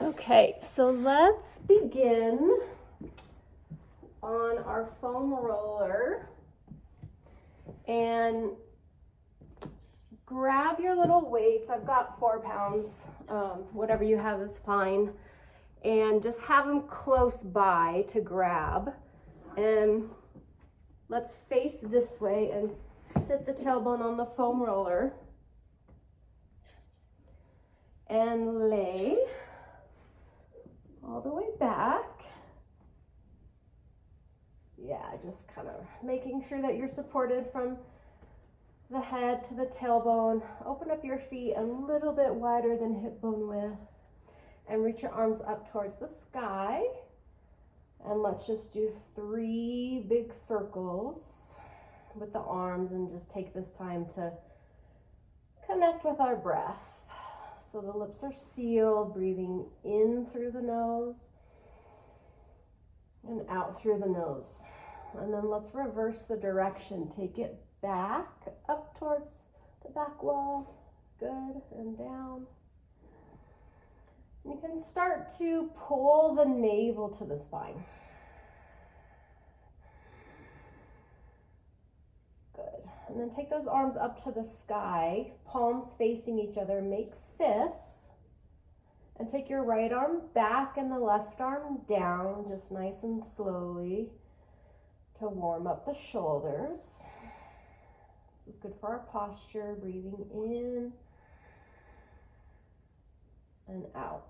Okay, so let's begin on our foam roller and grab your little weights. I've got 4 pounds, whatever you have is fine. And just have them close by to grab. And let's face this way and sit the tailbone on the foam roller. And lay all the way back. Yeah, just kind of making sure that you're supported from the head to the tailbone. Open up your feet a little bit wider than hip bone width and reach your arms up towards the sky. And let's just do 3 big circles with the arms and just take this time to connect with our breath. So the lips are sealed, breathing in through the nose and out through the nose. And then let's reverse the direction. Take it back up towards the back wall. Good, and down. You can start to pull the navel to the spine. Good. And then take those arms up to the sky, palms facing each other, make fists. And take your right arm back and the left arm down, just nice and slowly to warm up the shoulders. This is good for our posture, breathing in and out.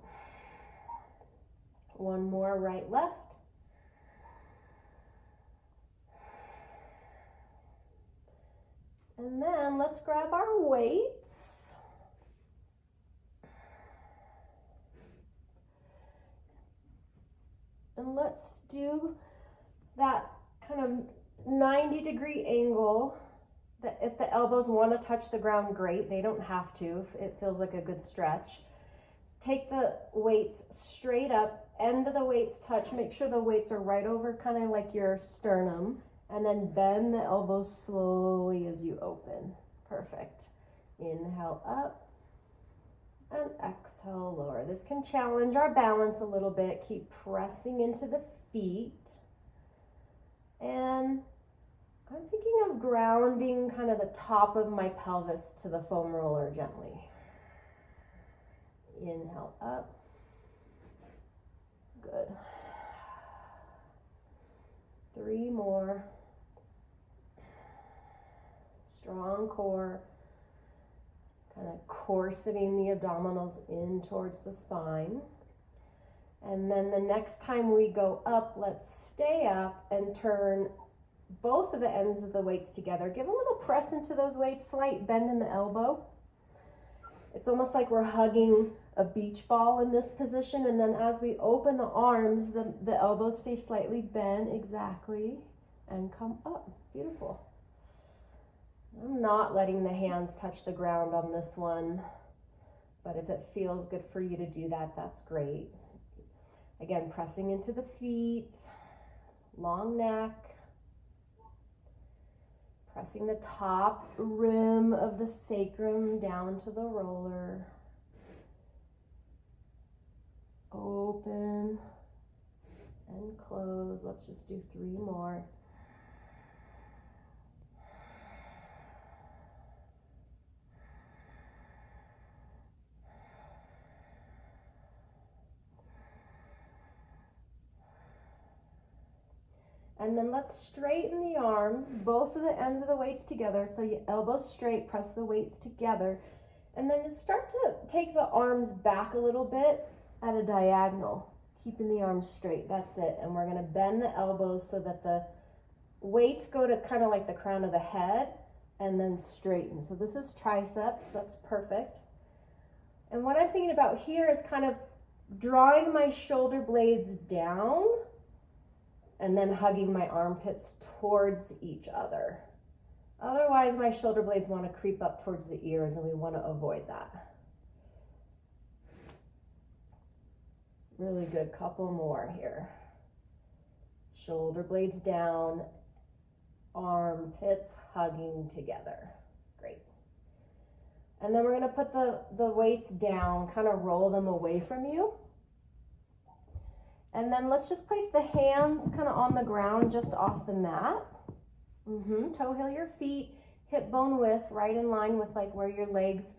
One more, right, left. And then let's grab our weights. And let's do that kind of 90-degree angle. That if the elbows want to touch the ground, great. They don't have to if it feels like a good stretch. Take the weights straight up, end of the weights touch. Make sure the weights are right over kind of like your sternum. And then bend the elbows slowly as you open. Perfect. Inhale up and exhale lower. This can challenge our balance a little bit. Keep pressing into the feet. And I'm thinking of grounding kind of the top of my pelvis to the foam roller gently. Inhale up. Good. 3 more. Strong core. Kind of corseting the abdominals in towards the spine. And then the next time we go up, let's stay up and turn both of the ends of the weights together. Give a little press into those weights, slight bend in the elbow. It's almost like we're hugging a beach ball in this position. And then as we open the arms, the elbows stay slightly bent, exactly, and come up. Beautiful. I'm not letting the hands touch the ground on this one, but if it feels good for you to do that, that's great. Again, pressing into the feet, long neck, pressing the top rim of the sacrum down to the roller. Open and close. Let's just do 3 more. And then let's straighten the arms, both of the ends of the weights together. So you elbows straight, press the weights together. And then you start to take the arms back a little bit at a diagonal, keeping the arms straight. That's it. And we're gonna bend the elbows so that the weights go to kind of like the crown of the head and then straighten. So this is triceps, that's perfect. And what I'm thinking about here is kind of drawing my shoulder blades down and then hugging my armpits towards each other. Otherwise, my shoulder blades want to creep up towards the ears, and we want to avoid that. Really good, couple more here. Shoulder blades down, armpits hugging together. Great. And then we're going to put the weights down, kind of roll them away from you. And then let's just place the hands kind of on the ground just off the mat. Toe heel your feet, hip bone width, right in line with like where your legs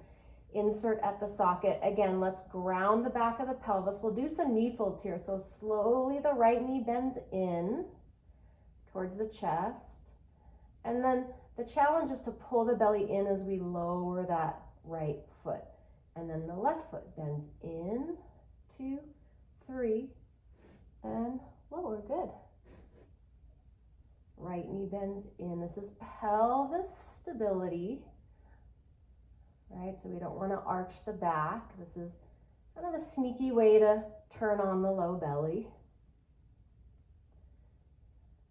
insert at the socket. Again, let's ground the back of the pelvis. We'll do some knee folds here. So slowly the right knee bends in towards the chest. And then the challenge is to pull the belly in as we lower that right foot. And then the left foot bends in, 2, 3, and lower. Good. Right knee bends in. This is pelvis stability, right? So we don't want to arch the back. This is kind of a sneaky way to turn on the low belly.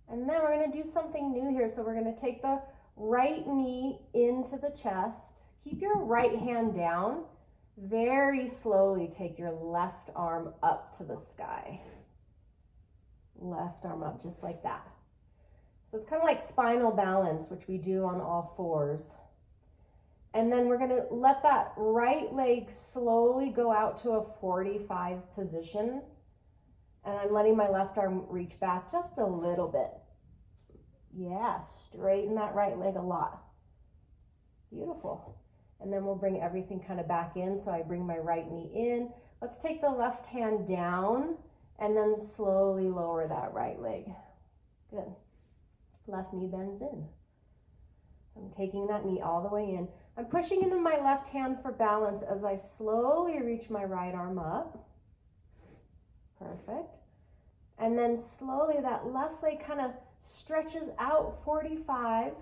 And then we're going to do something new here. So we're going to take the right knee into the chest. Keep your right hand down. Very slowly take your left arm up to the sky. Left arm up, just like that. So it's kind of like spinal balance, which we do on all fours. And then we're going to let that right leg slowly go out to a 45 position. And I'm letting my left arm reach back just a little bit. Yeah, straighten that right leg a lot. Beautiful. And then we'll bring everything kind of back in. So I bring my right knee in. Let's take the left hand down and then slowly lower that right leg. Good. Left knee bends in. I'm taking that knee all the way in. I'm pushing into my left hand for balance as I slowly reach my right arm up. Perfect. And then slowly that left leg kind of stretches out 45,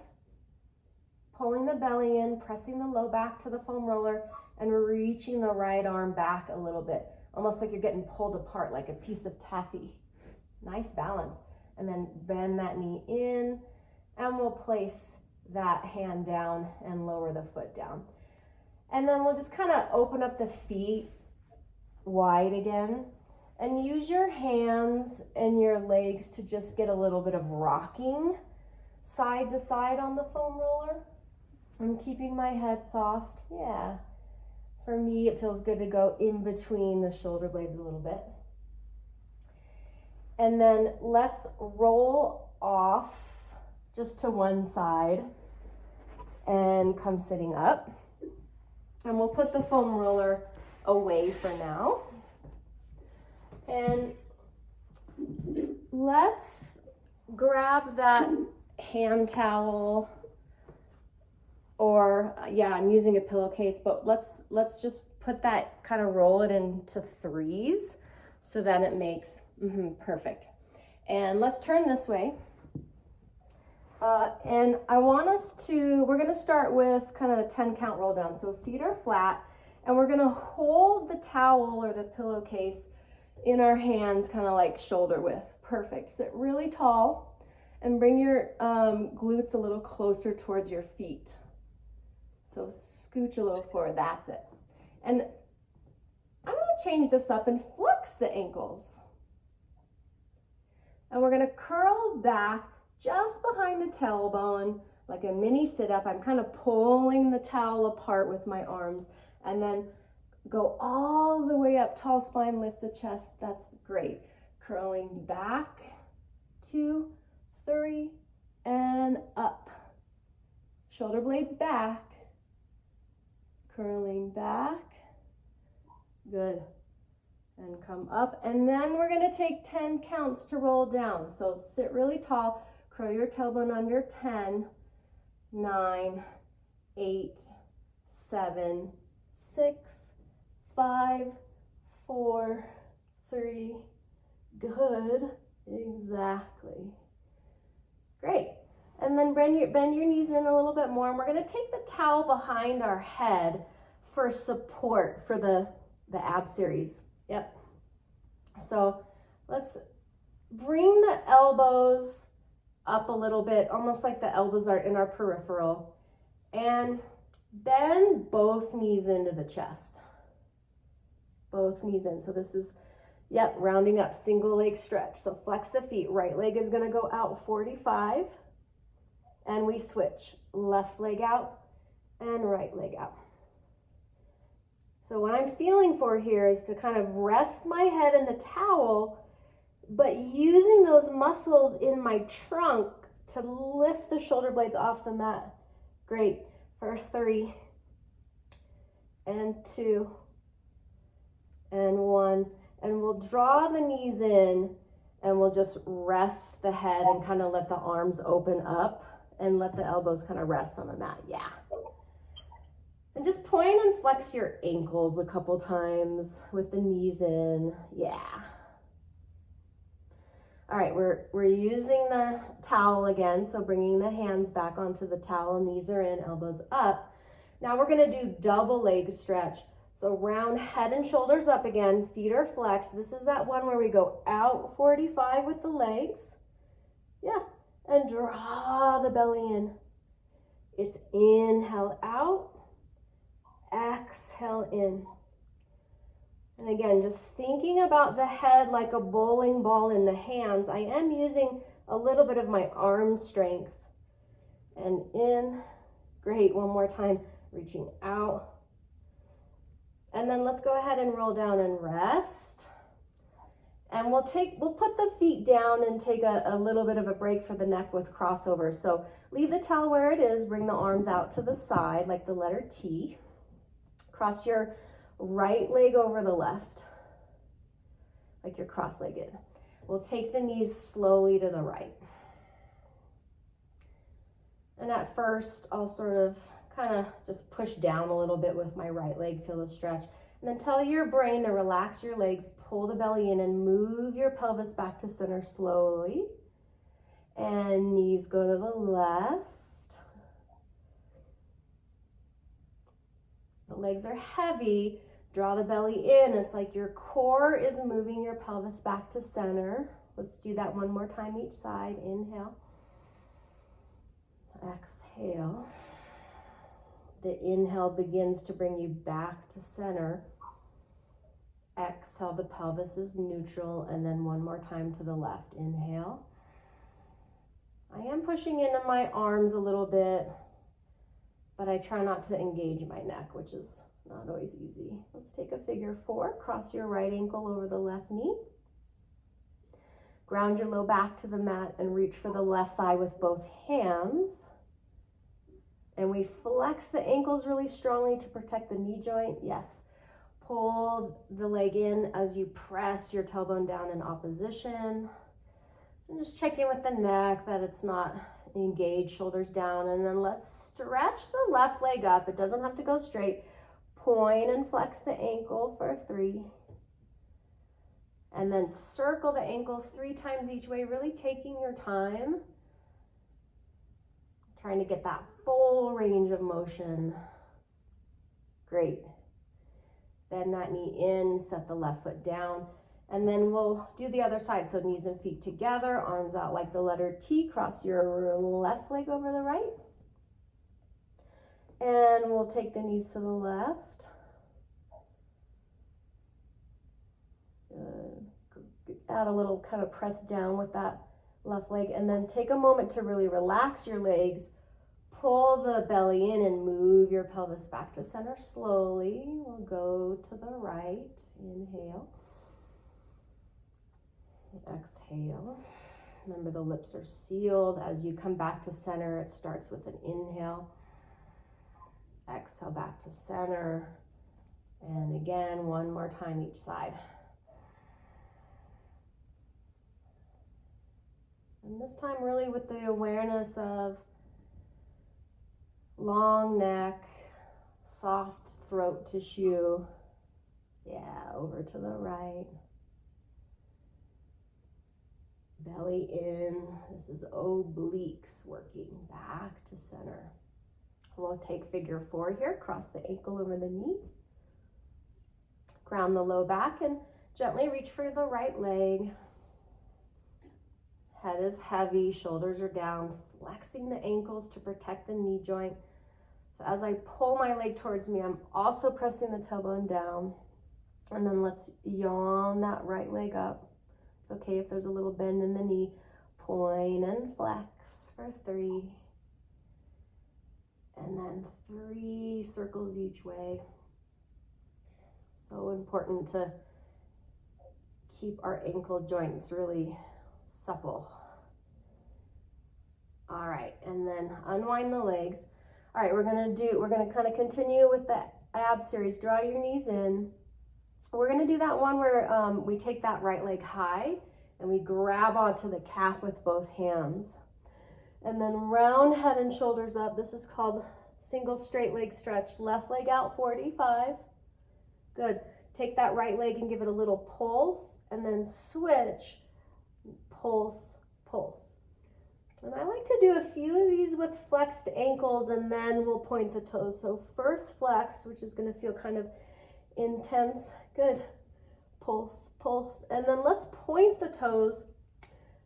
pulling the belly in, pressing the low back to the foam roller, and reaching the right arm back a little bit, almost like you're getting pulled apart like a piece of taffy. Nice balance. And then bend that knee in, and we'll place that hand down and lower the foot down. And then we'll just kind of open up the feet wide again, and use your hands and your legs to just get a little bit of rocking side to side on the foam roller. I'm keeping my head soft. Yeah. For me, it feels good to go in between the shoulder blades a little bit. And then let's roll off just to one side and come sitting up. And we'll put the foam roller away for now. And let's grab that hand towel, or I'm using a pillowcase, but let's just put that, kind of roll it into threes so that it makes perfect. And let's turn this way. And I want us to, we're going to start with kind of the 10 count roll down. So feet are flat, and we're going to hold the towel or the pillowcase in our hands, kind of like shoulder width. Perfect. Sit really tall and bring your glutes a little closer towards your feet. So scooch a little forward. That's it. And I'm going to change this up and flex the ankles. And we're going to curl back just behind the tailbone like a mini sit-up. I'm kind of pulling the towel apart with my arms, and then go all the way up, tall spine, lift the chest. That's great. Curling back, 2, 3, and up. Shoulder blades back. Curling back. Good. And come up. And then we're going to take 10 counts to roll down. So sit really tall. Curl your tailbone under. 10, 9, 8, 7, 6, 5, 4, 3. Good. Exactly. Great. And then bend your knees in a little bit more. And we're going to take the towel behind our head for support for the ab series. Yep. So let's bring the elbows up a little bit, almost like the elbows are in our peripheral. And bend both knees into the chest. Both knees in. So this is, rounding up, single leg stretch. So flex the feet. Right leg is going to go out 45. And we switch. Left leg out and right leg out. So what I'm feeling for here is to kind of rest my head in the towel but using those muscles in my trunk to lift the shoulder blades off the mat. Great. For 3 and 2 and 1. And we'll draw the knees in and we'll just rest the head and kind of let the arms open up and let the elbows kind of rest on the mat. Yeah. And just point and flex your ankles a couple times with the knees in. Yeah. All right, we're using the towel again, so bringing the hands back onto the towel, knees are in, elbows up. Now we're gonna do double leg stretch. So round head and shoulders up again, feet are flexed. This is that one where we go out 45 with the legs. Yeah, and draw the belly in. It's inhale out, exhale in. And again, just thinking about the head like a bowling ball in the hands, I am using a little bit of my arm strength. And in, great, one more time, reaching out. And then let's go ahead and roll down and rest. And we'll put the feet down and take a little bit of a break for the neck with crossover. So leave the towel where it is, bring the arms out to the side like the letter T. Cross your right leg over the left, like you're cross-legged. We'll take the knees slowly to the right. And at first, I'll sort of kind of just push down a little bit with my right leg, feel the stretch. And then tell your brain to relax your legs, pull the belly in and move your pelvis back to center slowly. And knees go to the left. The legs are heavy. Draw the belly in. It's like your core is moving your pelvis back to center. Let's do that one more time each side. Inhale. Exhale. The inhale begins to bring you back to center. Exhale, the pelvis is neutral, and then one more time to the left. Inhale. I am pushing into my arms a little bit, but I try not to engage my neck, which is not always easy. Let's take a figure 4. Cross your right ankle over the left knee. Ground your low back to the mat and reach for the left thigh with both hands. And we flex the ankles really strongly to protect the knee joint. Yes. Pull the leg in as you press your tailbone down in opposition. And just check in with the neck that it's not engaged, shoulders down. And then let's stretch the left leg up. It doesn't have to go straight. Point and flex the ankle for 3. And then circle the ankle 3 times each way, really taking your time. Trying to get that full range of motion. Great. Bend that knee in, set the left foot down. And then we'll do the other side. So knees and feet together, arms out like the letter T. Cross your left leg over the right. And we'll take the knees to the left. Add a little kind of press down with that left leg. And then take a moment to really relax your legs. Pull the belly in and move your pelvis back to center slowly. We'll go to the right. Inhale. Exhale. Remember, the lips are sealed. As you come back to center, it starts with an inhale. Exhale back to center. And again, one more time each side. And this time really with the awareness of long neck, soft throat tissue. Yeah, over to the right. Belly in. This is obliques working back to center. We'll take figure 4 here. Cross the ankle over the knee. Ground the low back and gently reach for the right leg. Head is heavy, shoulders are down, flexing the ankles to protect the knee joint. So as I pull my leg towards me, I'm also pressing the tailbone down. And then let's yawn that right leg up. It's okay if there's a little bend in the knee. Point and flex for 3. And then 3 circles each way. So important to keep our ankle joints really supple. All right, and then unwind the legs. All right, we're gonna kind of continue with the ab series. Draw your knees in. We're gonna do that one where we take that right leg high and we grab onto the calf with both hands. And then round head and shoulders up. This is called single straight leg stretch. Left leg out 45. Good. Take that right leg and give it a little pulse, and then switch, pulse, pulse. And I like to do a few of these with flexed ankles, and then we'll point the toes. So first flex, which is going to feel kind of intense. Good. Pulse, pulse. And then let's point the toes.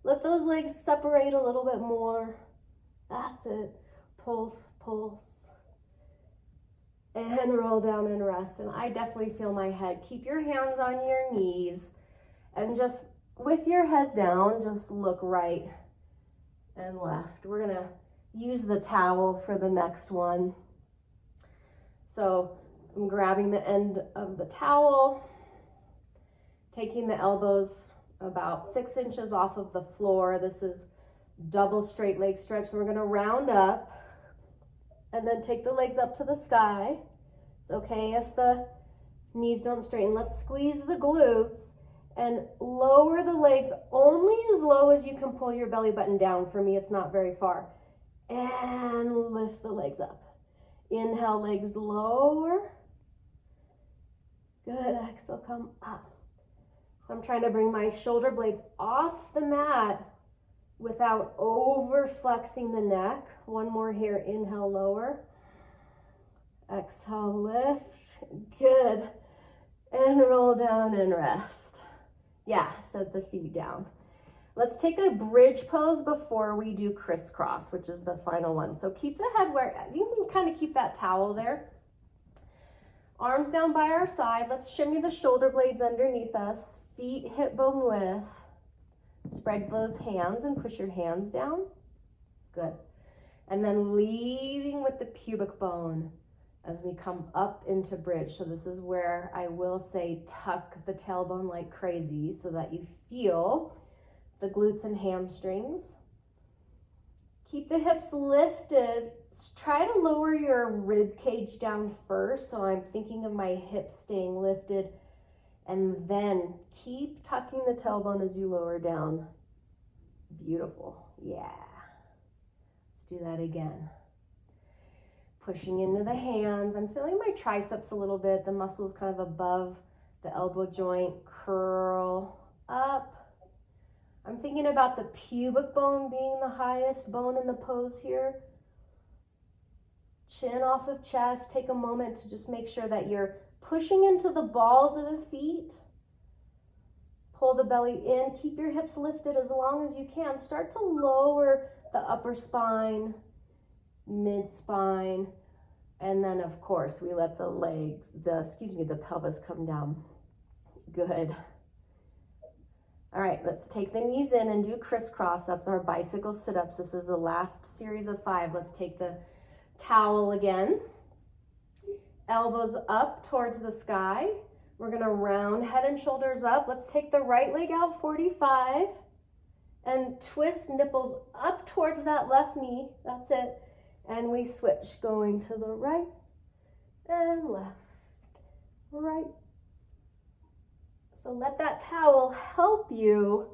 Let those legs separate a little bit more. That's it. Pulse, pulse. And roll down and rest. And I definitely feel my head. Keep your hands on your knees. And just with your head down, just look right and left. We're going to use the towel for the next one. So I'm grabbing the end of the towel, taking the elbows about 6 inches off of the floor. This is double straight leg stretch. So we're going to round up and then take the legs up to the sky. It's okay if the knees don't straighten. Let's squeeze the glutes and lower the legs only as low as you can pull your belly button down. For me, it's not very far. And lift the legs up. Inhale, legs lower. Good, exhale, come up. So I'm trying to bring my shoulder blades off the mat without over flexing the neck. One more here, inhale, lower. Exhale, lift. Good. And roll down and rest. Yeah, set the feet down. Let's take a bridge pose before we do crisscross, which is the final one. So keep the head where, you can kind of keep that towel there. Arms down by our side. Let's shimmy the shoulder blades underneath us. Feet hip bone width. Spread those hands and push your hands down. Good. And then leading with the pubic bone as we come up into bridge. So this is where I will say tuck the tailbone like crazy so that you feel the glutes and hamstrings. Keep the hips lifted. Try to lower your rib cage down first. So I'm thinking of my hips staying lifted, and then keep tucking the tailbone as you lower down. Beautiful. Yeah. Let's do that again. Pushing into the hands. I'm feeling my triceps a little bit. The muscles kind of above the elbow joint. Curl up. I'm thinking about the pubic bone being the highest bone in the pose here. Chin off of chest. Take a moment to just make sure that you're pushing into the balls of the feet. Pull the belly in. Keep your hips lifted as long as you can. Start to lower the upper spine, mid-spine, and then of course we let the pelvis come down. Good. All right, let's take the knees in and do crisscross. That's our bicycle sit-ups. This is the last series of 5. Let's take the towel again. Elbows up towards the sky. We're gonna round head and shoulders up. Let's take the right leg out 45 and twist nipples up towards that left knee. That's it. And we switch, going to the right and left, right. So let that towel help you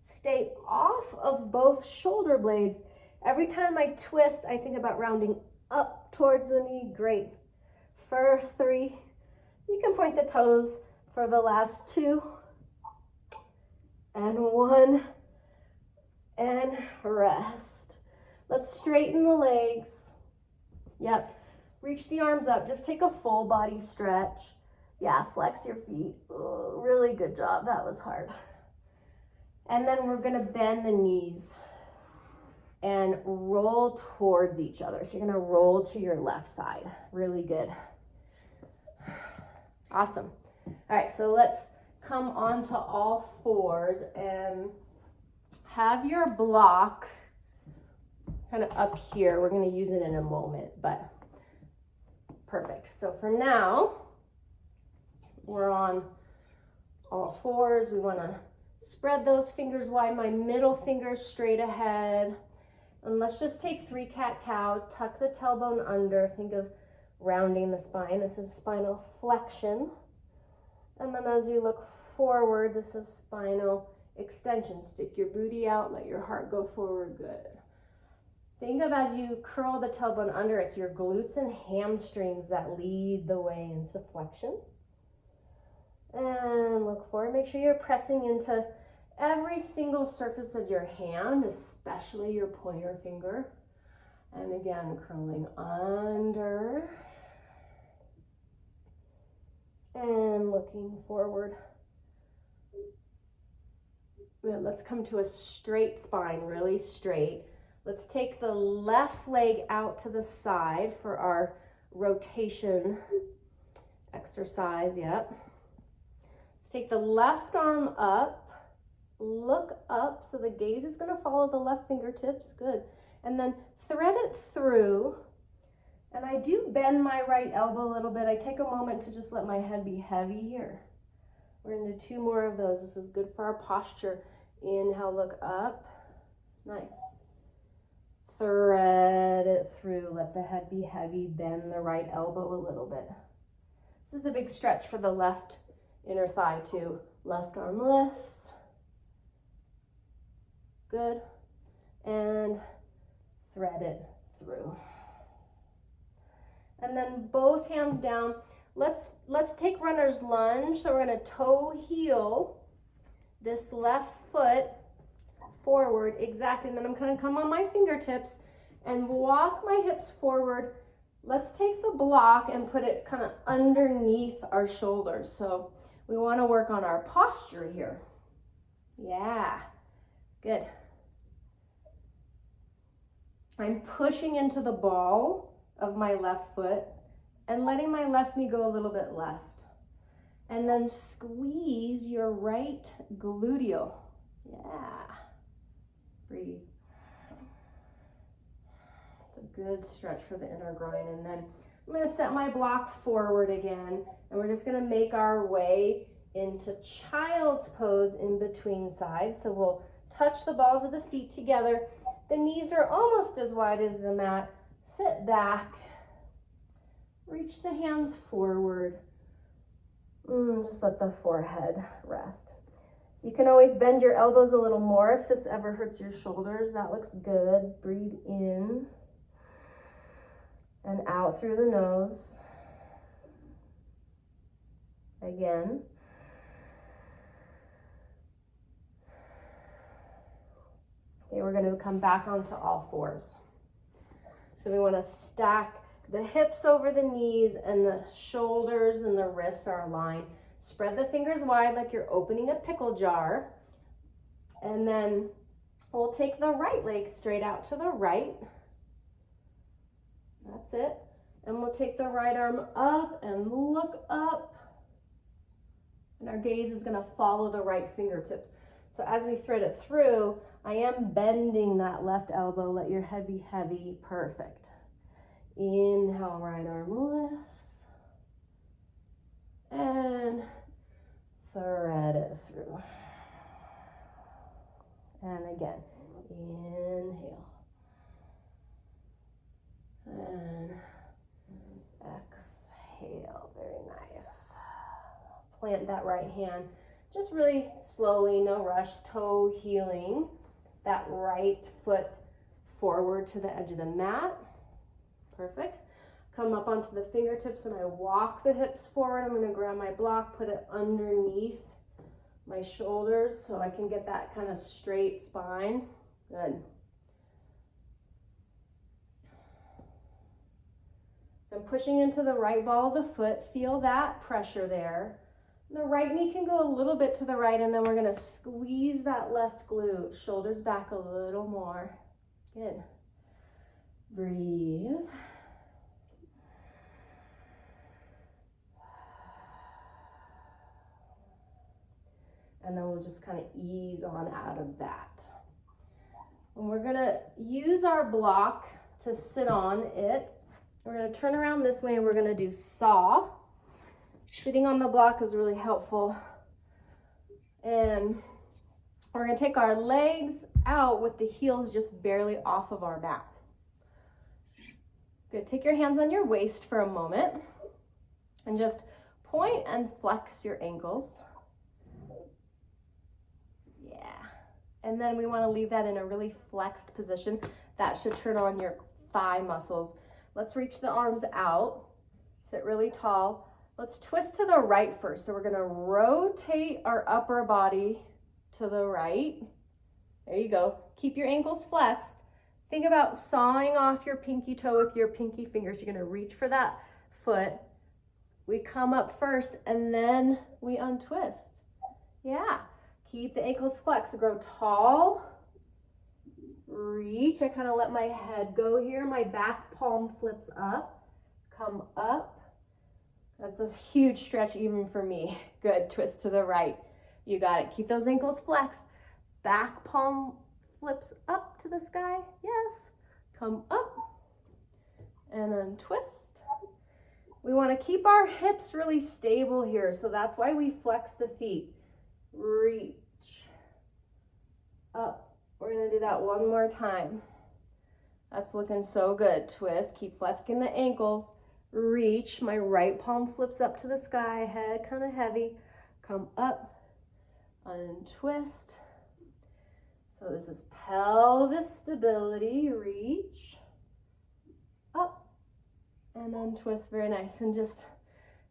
stay off of both shoulder blades. Every time I twist, I think about rounding up towards the knee. Great. For 3, you can point the toes for the last 2. And 1. And rest. Let's straighten the legs. Yep. Reach the arms up. Just take a full body stretch. Yeah, flex your feet. Ooh, really good job. That was hard. And then we're going to bend the knees and roll towards each other. So you're going to roll to your left side. Really good. Awesome. All right, so let's come onto all fours and have your block kind of up here. We're going to use it in a moment, but perfect. So for now, we're on All fours, we wanna spread those fingers wide, my middle finger straight ahead. And let's just take 3 cat-cow, tuck the tailbone under, think of rounding the spine. This is spinal flexion. And then as you look forward, this is spinal extension. Stick your booty out, let your heart go forward, good. Think of as you curl the tailbone under, it's your glutes and hamstrings that lead the way into flexion. And look forward, make sure you're pressing into every single surface of your hand, especially your pointer finger. And again, curling under. And looking forward. Good, let's come to a straight spine, really straight. Let's take the left leg out to the side for our rotation exercise, yep. Let's take the left arm up, look up, so the gaze is gonna follow the left fingertips, good. And then thread it through, and I do bend my right elbow a little bit. I take a moment to just let my head be heavy here. We're gonna do 2 more of those. This is good for our posture. Inhale, look up, nice. Thread it through, let the head be heavy, bend the right elbow a little bit. This is a big stretch for the left inner thigh too. Left arm lifts, good, and thread it through. And then both hands down. Let's take runner's lunge. So we're gonna toe heel this left foot forward, exactly, and then I'm gonna come on my fingertips and walk my hips forward. Let's take the block and put it kind of underneath our shoulders. So we wanna work on our posture here. Yeah, good. I'm pushing into the ball of my left foot and letting my left knee go a little bit left. And then squeeze your right gluteal. Yeah. Breathe. It's a good stretch for the inner groin. And then I'm going to set my block forward again. And we're just going to make our way into child's pose in between sides. So we'll touch the balls of the feet together. The knees are almost as wide as the mat. Sit back. Reach the hands forward. Just let the forehead rest. You can always bend your elbows a little more if this ever hurts your shoulders. That looks good. Breathe in and out through the nose. Again. Okay, we're going to come back onto all fours. So we want to stack the hips over the knees and the shoulders and the wrists are aligned. Spread the fingers wide like you're opening a pickle jar. And then we'll take the right leg straight out to the right. That's it. And we'll take the right arm up and look up. And our gaze is going to follow the right fingertips. So as we thread it through, I am bending that left elbow. Let your head be heavy. Perfect. Inhale, right arm lifts. And thread it through. And again, inhale. And exhale, very nice. Plant that right hand, just really slowly, no rush, toe heeling that right foot forward to the edge of the mat. Perfect. Come up onto the fingertips and I walk the hips forward. I'm going to grab my block, put it underneath my shoulders so I can get that kind of straight spine. Good. So I'm pushing into the right ball of the foot. Feel that pressure there. The right knee can go a little bit to the right, and then we're going to squeeze that left glute. Shoulders back a little more. Good. Breathe. And then we'll just kind of ease on out of that. And we're going to use our block to sit on it. We're going to turn around this way and we're going to do saw. Sitting on the block is really helpful And we're gonna take our legs out with the heels just barely off of our mat. Good, take your hands on your waist for a moment and just point and flex your ankles. Yeah, and then we wanna leave that in a really flexed position. That should turn on your thigh muscles. Let's reach the arms out, sit really tall. Let's twist to the right first. So we're gonna rotate our upper body to the right. There you go. Keep your ankles flexed. Think about sawing off your pinky toe with your pinky fingers. You're gonna reach for that foot. We come up first and then we untwist. Yeah, keep the ankles flexed. Grow tall, reach. I kind of let my head go here. My back palm flips up, come up. That's a huge stretch even for me. Good, twist to the right. You got it. Keep those ankles flexed. Back palm flips up to the sky. Yes. Come up and untwist. We want to keep our hips really stable here. So that's why we flex the feet. Reach up. We're going to do that one more time. That's looking so good. Twist. Keep flexing the ankles. Reach. My right palm flips up to the sky. Head kind of heavy. Come up. Untwist. So this is pelvis stability. Reach up and untwist. Very nice. And just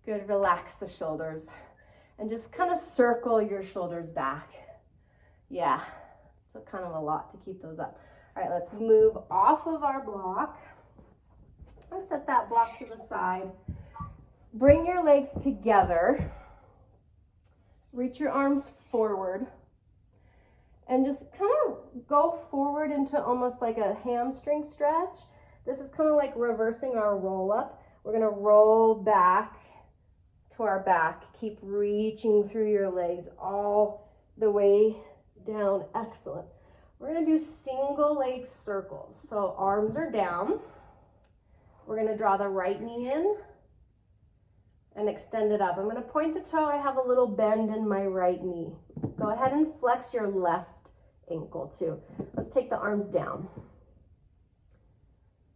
good. Relax the shoulders and just kind of circle your shoulders back. Yeah, it's kind of a lot to keep those up. All right, let's move off of our block. I'll set that block to the side. Bring your legs together. Reach your arms forward. And just kind of go forward into almost like a hamstring stretch. This is kind of like reversing our roll up. We're gonna roll back to our back. Keep reaching through your legs all the way down. Excellent. We're gonna do single leg circles. So arms are down. We're gonna draw the right knee in and extend it up. I'm gonna point the toe. I have a little bend in my right knee. Go ahead and flex your left ankle too. Let's take the arms down.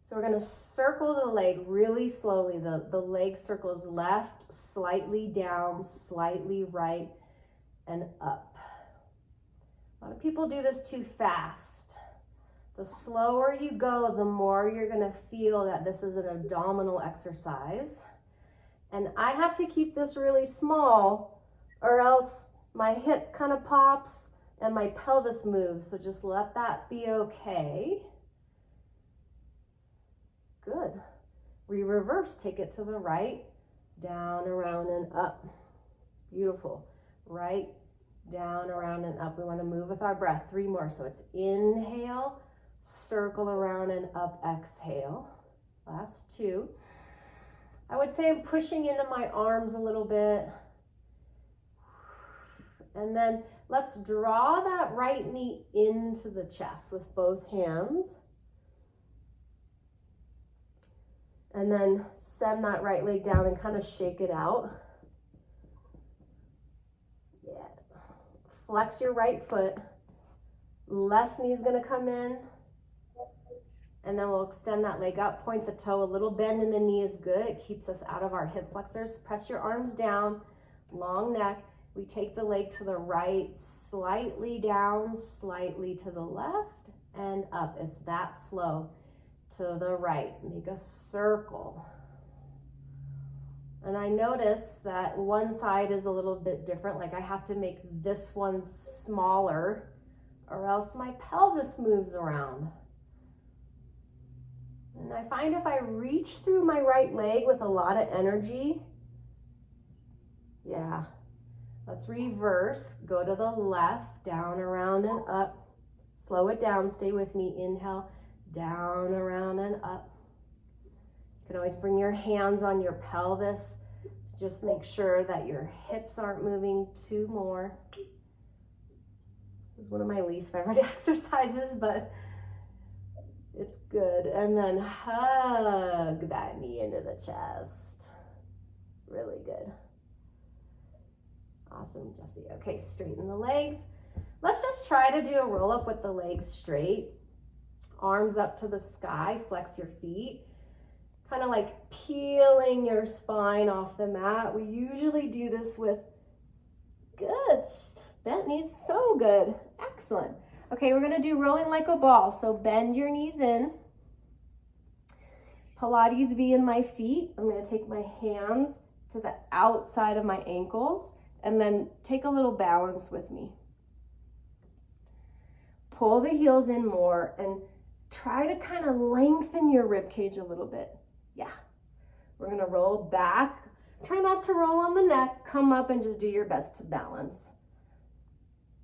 So we're going to circle the leg really slowly. The leg circles left, slightly down, slightly right, and up. A lot of people do this too fast. The slower you go, the more you're going to feel that this is an abdominal exercise. And I have to keep this really small or else my hip kind of pops and my pelvis moves, so just let that be okay. Good. We reverse, take it to the right, down, around, and up. Beautiful. Right, down, around, and up. We want to move with our breath. 3 more. So it's inhale, circle around, and up, exhale. Last 2. I would say I'm pushing into my arms a little bit. And then let's draw that right knee into the chest with both hands. And then send that right leg down and kind of shake it out. Yeah. Flex your right foot. Left knee is going to come in. And then we'll extend that leg up, point the toe. A little bend in the knee is good. It keeps us out of our hip flexors. Press your arms down, long neck. We take the leg to the right, slightly down, slightly to the left, and up. It's that slow. To the right, make a circle. And I notice that one side is a little bit different. Like I have to make this one smaller or else my pelvis moves around. And I find if I reach through my right leg with a lot of energy, yeah. Let's reverse, go to the left, down, around, and up. Slow it down, stay with me. Inhale, down, around, and up. You can always bring your hands on your pelvis to just make sure that your hips aren't moving too more. This is one of my least favorite exercises, but it's good. And then hug that knee into the chest. Really good. Awesome, Jessie. Okay, straighten the legs. Let's just try to do a roll up with the legs straight. Arms up to the sky, flex your feet. Kind of like peeling your spine off the mat. We usually do this with good bent knees, so good. Excellent. Okay, we're gonna do rolling like a ball. So bend your knees in. Pilates V in my feet. I'm gonna take my hands to the outside of my ankles and then take a little balance with me. Pull the heels in more and try to kind of lengthen your rib cage a little bit. Yeah. We're gonna roll back. Try not to roll on the neck. Come up and just do your best to balance.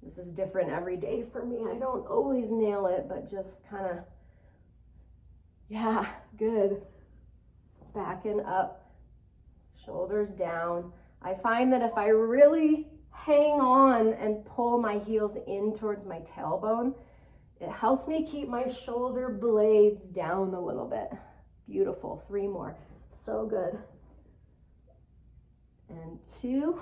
This is different every day for me. I don't always nail it, but just kind of, yeah, good. Back and up, shoulders down. I find that if I really hang on and pull my heels in towards my tailbone, it helps me keep my shoulder blades down a little bit. Beautiful. 3 more. So good. And 2.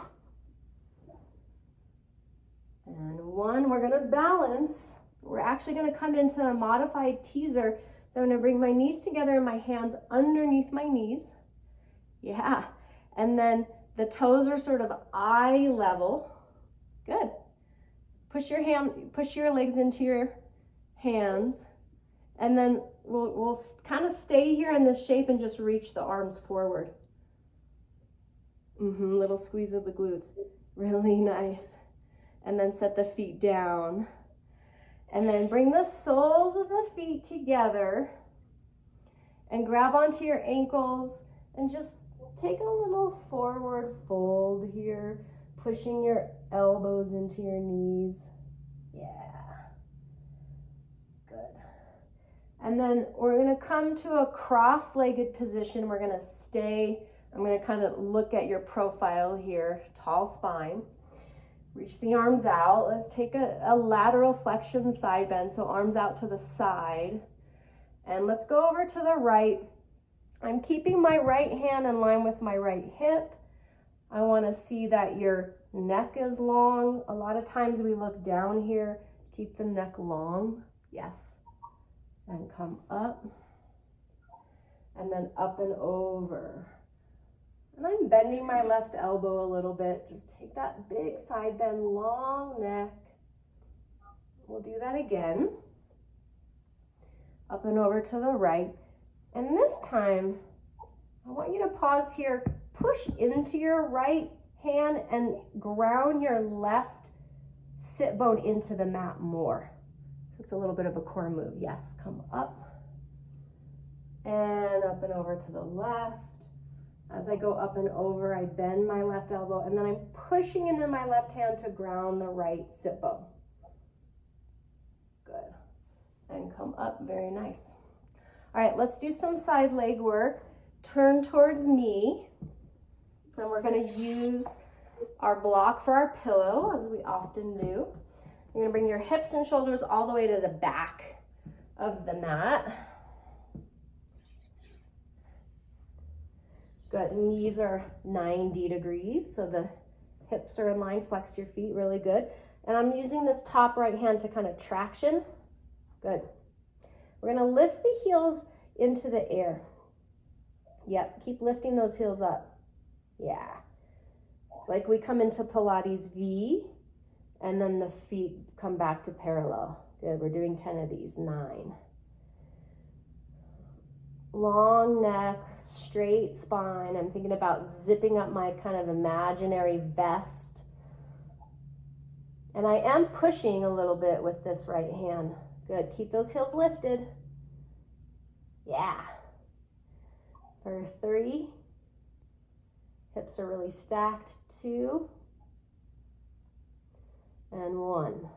And 1. We're going to balance. We're actually going to come into a modified teaser. So I'm going to bring my knees together and my hands underneath my knees. Yeah. And then the toes are sort of eye level. Good. Push your legs into your hands. And then we'll kind of stay here in this shape and just reach the arms forward. Little squeeze of the glutes. Really nice. And then set the feet down. And then bring the soles of the feet together and grab onto your ankles and just take a little forward fold here, pushing your elbows into your knees. Yeah. Good. And then we're going to come to a cross-legged position. We're going to stay. I'm going to kind of look at your profile here, tall spine. Reach the arms out. Let's take a lateral flexion side bend. So arms out to the side. And let's go over to the right. I'm keeping my right hand in line with my right hip. I want to see that your neck is long. A lot of times we look down here. Keep the neck long. Yes. And come up. And then up and over. And I'm bending my left elbow a little bit. Just take that big side bend, long neck. We'll do that again. Up and over to the right. And this time, I want you to pause here. Push into your right hand and ground your left sit bone into the mat more. It's a little bit of a core move. Yes, come up. And up and over to the left. As I go up and over, I bend my left elbow, and then I'm pushing into my left hand to ground the right sit bone. Good. And come up, very nice. All right, let's do some side leg work. Turn towards me, and we're gonna use our block for our pillow, as we often do. You're gonna bring your hips and shoulders all the way to the back of the mat. Good, knees are 90 degrees, so the hips are in line, flex your feet, really good. And I'm using this top right hand to kind of traction. Good. We're gonna lift the heels into the air. Yep, keep lifting those heels up. Yeah. It's like we come into Pilates V, and then the feet come back to parallel. Good, we're doing 10 of these, 9. Long neck, straight spine. I'm thinking about zipping up my kind of imaginary vest. And I am pushing a little bit with this right hand. Good, keep those heels lifted. Yeah. For 3. Hips are really stacked. 2. And 1.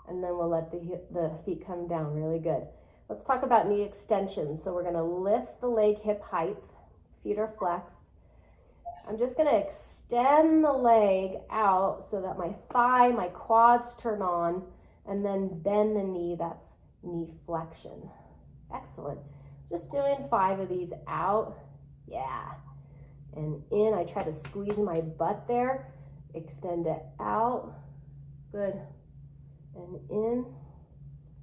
And then we'll let the feet come down, really good. Let's talk about knee extension. So we're gonna lift the leg hip height, feet are flexed. I'm just gonna extend the leg out so that my thigh, my quads turn on, and then bend the knee, that's knee flexion. Excellent. Just doing 5 of these out, yeah. And in, I try to squeeze my butt there. Extend it out. Good. And in.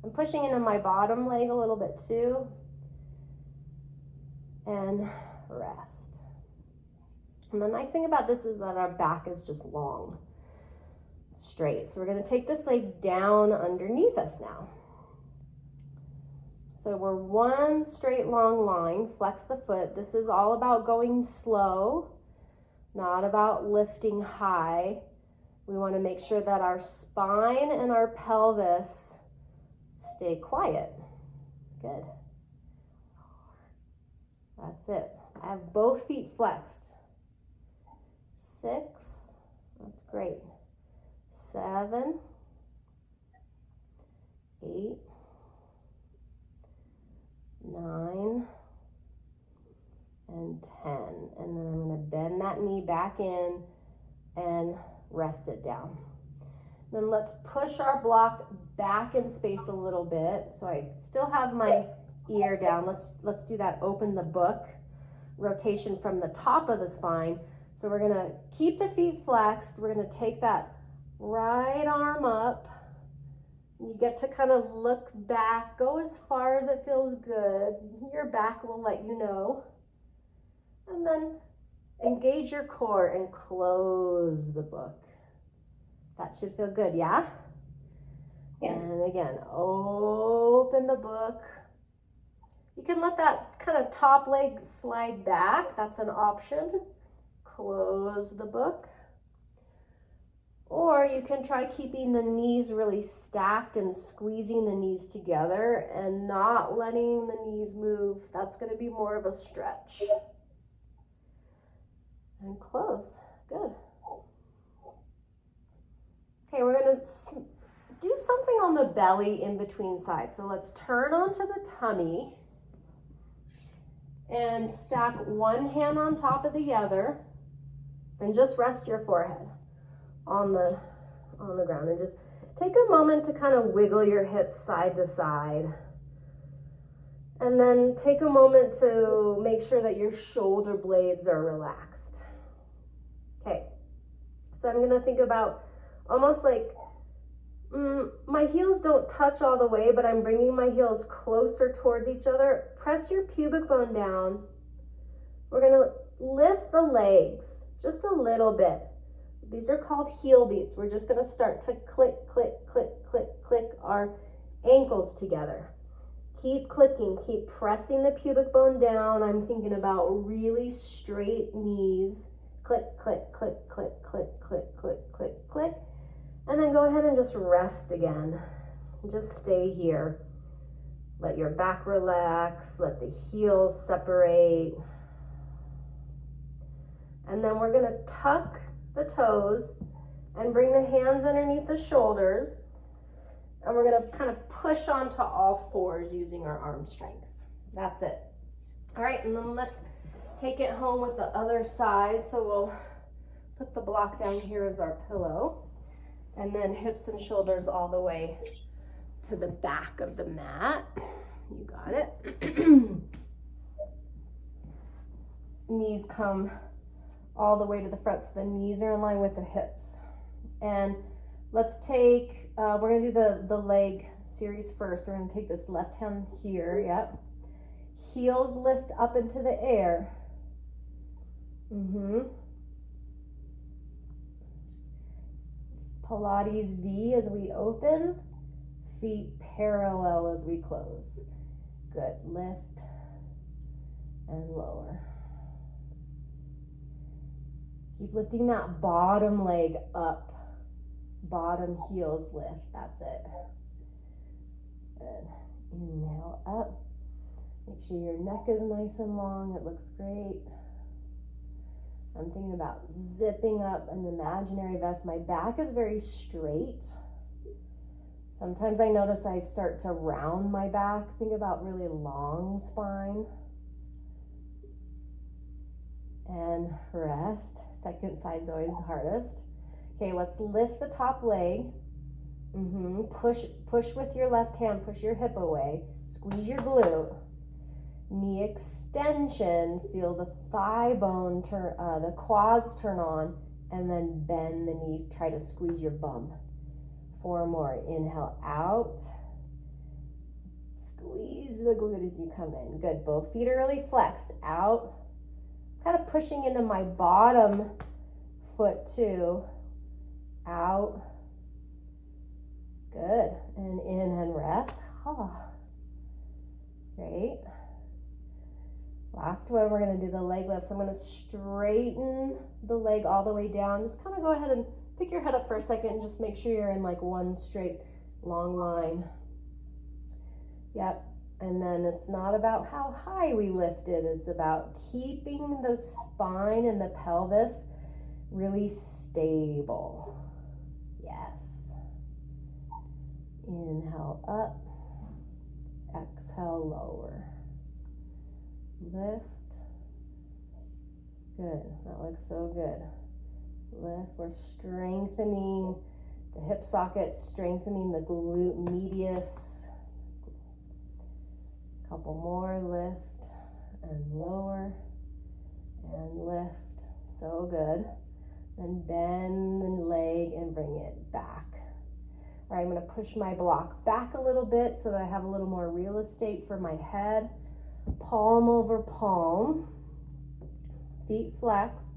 I'm pushing into my bottom leg a little bit too. And rest. And the nice thing about this is that our back is just long, straight. So we're going to take this leg down underneath us now. So we're one straight long line, flex the foot. This is all about going slow, not about lifting high. We want to make sure that our spine and our pelvis stay quiet. Good. That's it. I have both feet flexed. 6, that's great. 7, 8, 9, and 10. And then I'm going to bend that knee back in and rest it down. Then let's push our block back in space a little bit. So I still have my ear down. Let's do that open the book rotation from the top of the spine. So we're going to keep the feet flexed. We're going to take that right arm up. You get to kind of look back, go as far as it feels good. Your back will let you know. And then engage your core and close the book. That should feel good, yeah? And again, open the book. You can let that kind of top leg slide back. That's an option. Close the book. Or you can try keeping the knees really stacked and squeezing the knees together and not letting the knees move. That's going to be more of a stretch. And close. Good. Okay, we're going to do something on the belly in between sides. So let's turn onto the tummy and stack one hand on top of the other and just rest your forehead on the ground, and just take a moment to kind of wiggle your hips side to side, and then take a moment to make sure that your shoulder blades are relaxed. Okay, so I'm going to think about almost like my heels don't touch all the way, but I'm bringing my heels closer towards each other. Press your pubic bone down. We're going to lift the legs just a little bit. These are called heel beats. We're just going to start to click, click, click, click, click our ankles together. Keep clicking, keep pressing the pubic bone down. I'm thinking about really straight knees. Click, click, click, click, click, click, click, click, click. And then go ahead and just rest again. Just stay here. Let your back relax. Let the heels separate. And then we're going to tuck the toes and bring the hands underneath the shoulders. And we're going to kind of push onto all fours using our arm strength. That's it. All right, and then let's take it home with the other side. So we'll put the block down here as our pillow. And then hips and shoulders all the way to the back of the mat. You got it. Knees come all the way to the front, so the knees are in line with the hips. And let's take, we're gonna do the leg series first. We're gonna take this left hand here, yep. Heels lift up into the air. Pilates V as we open, feet parallel as we close. Good, lift and lower. Keep lifting that bottom leg up. Bottom heels lift, that's it. Good, inhale up. Make sure your neck is nice and long, it looks great. I'm thinking about zipping up an imaginary vest. My back is very straight. Sometimes I notice I start to round my back. Think about really long spine. And rest. Second side's always the hardest. Okay, let's lift the top leg. Push with your left hand, push your hip away. Squeeze your glute. Knee extension, feel the thigh bone turn, the quads turn on, and then bend the knees. Try to squeeze your bum. 4 more. Inhale out. Squeeze the glute as you come in. Good. Both feet are really flexed. Out. Kind of pushing into my bottom foot too. Out. Good. And in and rest. Oh. Great. Last one, we're going to do the leg lift. So I'm going to straighten the leg all the way down. Just kind of go ahead and pick your head up for a second and just make sure you're in like one straight long line. Yep. And then it's not about how high we lift it. It's about keeping the spine and the pelvis really stable. Yes. Inhale up. Exhale lower. Lift. Good. That looks so good. Lift. We're strengthening the hip socket, strengthening the glute medius. Couple more. Lift and lower and lift. So good. Then bend the leg and bring it back. All right, I'm going to push my block back a little bit so that I have a little more real estate for my head. Palm over palm, feet flexed.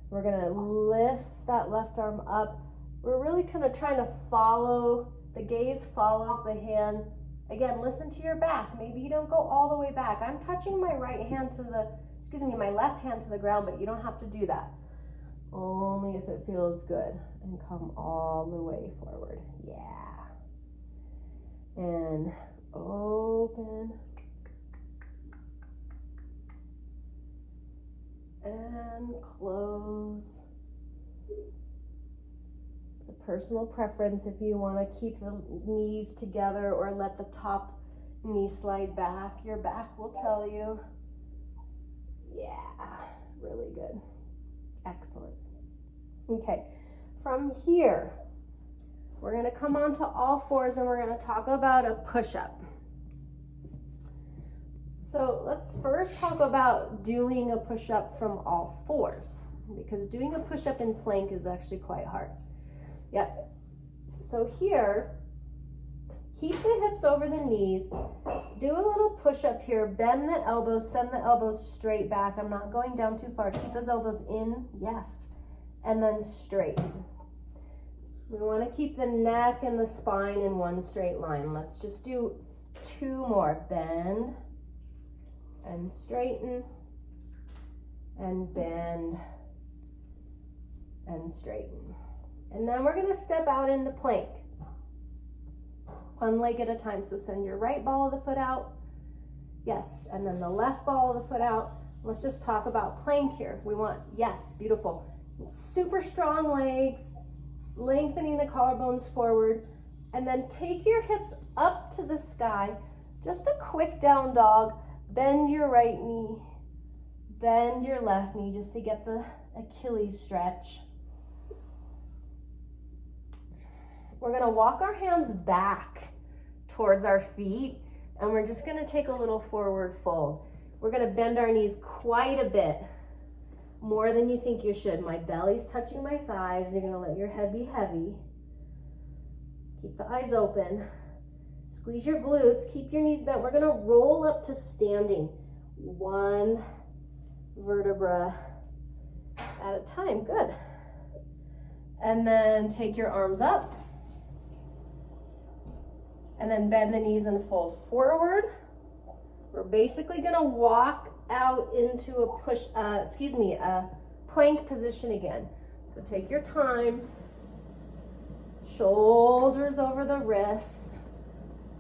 We're going to lift that left arm up. We're really kind of trying to follow, the gaze follows the hand. Again, listen to your back. Maybe you don't go all the way back. I'm touching my my left hand to the ground, but you don't have to do that. Only if it feels good. And come all the way forward. Yeah. And open. And close. It's a personal preference if you want to keep the knees together or let the top knee slide back. Your back will tell you. Yeah, really good. Excellent. Okay, from here, we're going to come onto all fours and we're going to talk about a push-up. So let's first talk about doing a push-up from all fours, because doing a push-up in plank is actually quite hard. Yep. So here, keep the hips over the knees. Do a little push-up here. Bend the elbows, send the elbows straight back. I'm not going down too far. Keep those elbows in, yes, and then straighten. We want to keep the neck and the spine in one straight line. Let's just do 2 more. Bend and straighten and bend and straighten. And then we're going to step out into plank. One leg at a time. So send your right ball of the foot out. Yes. And then the left ball of the foot out. Let's just talk about plank here. We want, yes, beautiful. Super strong legs, lengthening the collarbones forward, and then take your hips up to the sky. Just a quick down dog. Bend your right knee, bend your left knee just to get the Achilles stretch. We're going to walk our hands back towards our feet, and we're just going to take a little forward fold. We're going to bend our knees quite a bit, more than you think you should. My belly's touching my thighs. You're going to let your head be heavy. Keep the eyes open. Squeeze your glutes. Keep your knees bent. We're going to roll up to standing. 1 vertebra at a time. Good. And then take your arms up. And then bend the knees and fold forward. We're basically going to walk out into a plank position again. So take your time. Shoulders over the wrists.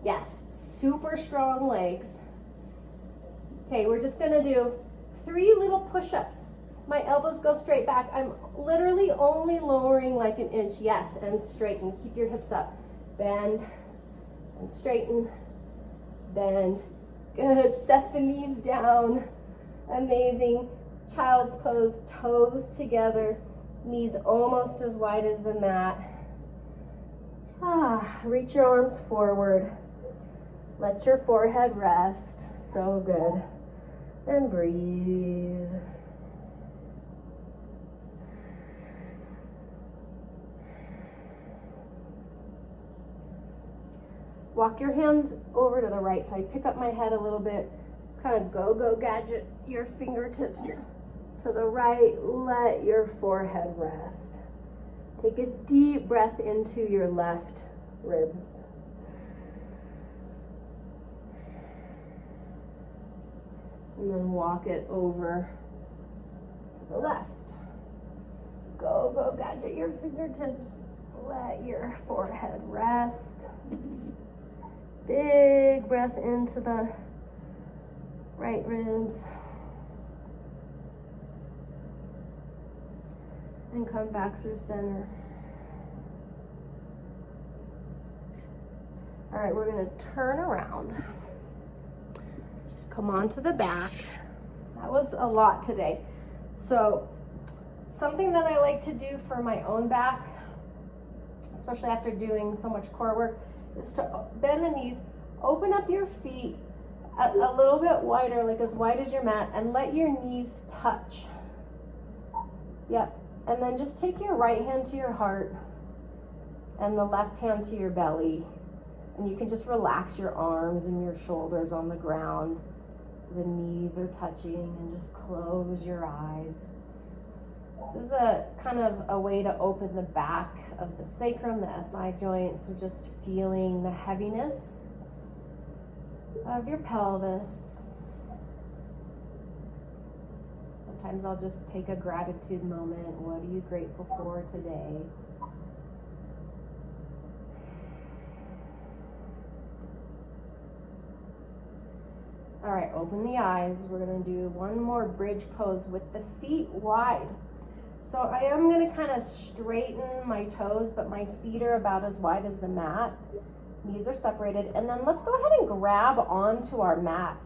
Yes, super strong legs. Okay, we're just going to do 3 little push-ups. My elbows go straight back. I'm literally only lowering like an inch. Yes, and straighten. Keep your hips up. Bend and straighten. Bend. Good. Set the knees down. Amazing. Child's pose. Toes together. Knees almost as wide as the mat. Reach your arms forward. Let your forehead rest. So good. And breathe. Walk your hands over to the right side. Pick up my head a little bit. Kind of go gadget your fingertips to the right. Let your forehead rest. Take a deep breath into your left ribs. And then walk it over to the left. Go gadget your fingertips. Let your forehead rest. Big breath into the right ribs. And come back through center. All right, we're gonna turn around. Come on to the back. That was a lot today. So something that I like to do for my own back, especially after doing so much core work, is to bend the knees, open up your feet a little bit wider, like as wide as your mat, and let your knees touch. Yep. And then just take your right hand to your heart and the left hand to your belly. And you can just relax your arms and your shoulders on the ground so the knees are touching, and just close your eyes. This is a kind of a way to open the back of the sacrum, the SI joint, so just feeling the heaviness of your pelvis. Sometimes I'll just take a gratitude moment. What are you grateful for today? All right, open the eyes. We're gonna do one more bridge pose with the feet wide. So I am gonna kind of straighten my toes, but my feet are about as wide as the mat. Knees are separated. And then let's go ahead and grab onto our mat.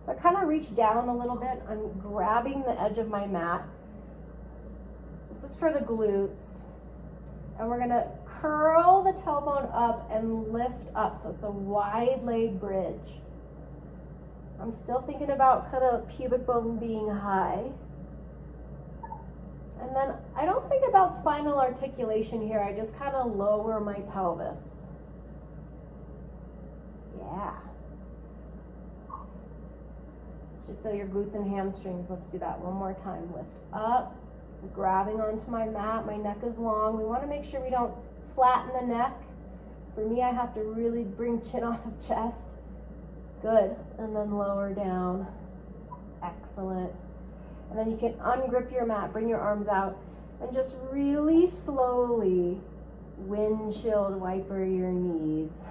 So I kind of reach down a little bit. I'm grabbing the edge of my mat. This is for the glutes. And we're gonna curl the tailbone up and lift up. So it's a wide leg bridge. I'm still thinking about kind of pubic bone being high. And then I don't think about spinal articulation here. I just kind of lower my pelvis. Yeah. Should feel your glutes and hamstrings. Let's do that one more time. Lift up, grabbing onto my mat. My neck is long. We want to make sure we don't flatten the neck. For me, I have to really bring chin off of chest. Good. And then lower down. Excellent. And then you can ungrip your mat, bring your arms out, and just really slowly windshield wiper your knees.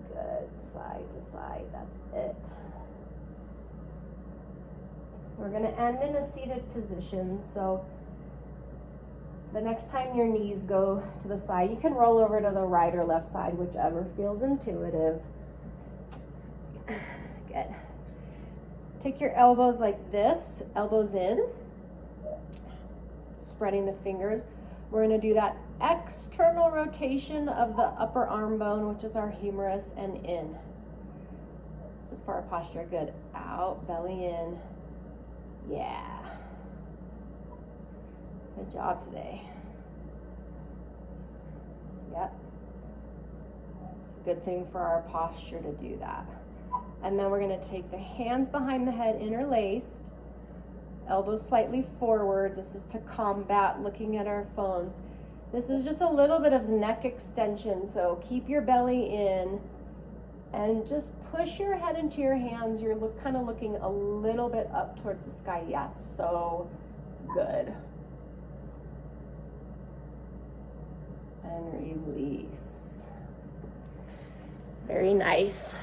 Good. Side to side. That's it. We're going to end in a seated position. So the next time your knees go to the side, you can roll over to the right or left side, whichever feels intuitive. Good. Take your elbows like this, elbows in, spreading the fingers. We're going to do that external rotation of the upper arm bone, which is our humerus, and in. This is for our posture. Good. Out, belly in. Yeah. Good job today. Yep. It's a good thing for our posture to do that. And then we're going to take the hands behind the head interlaced, elbows slightly forward. This is to combat looking at our phones. This is just a little bit of neck extension, so keep your belly in and just push your head into your hands. You're kind of looking a little bit up towards the sky. Yes, so good. And release. Very nice.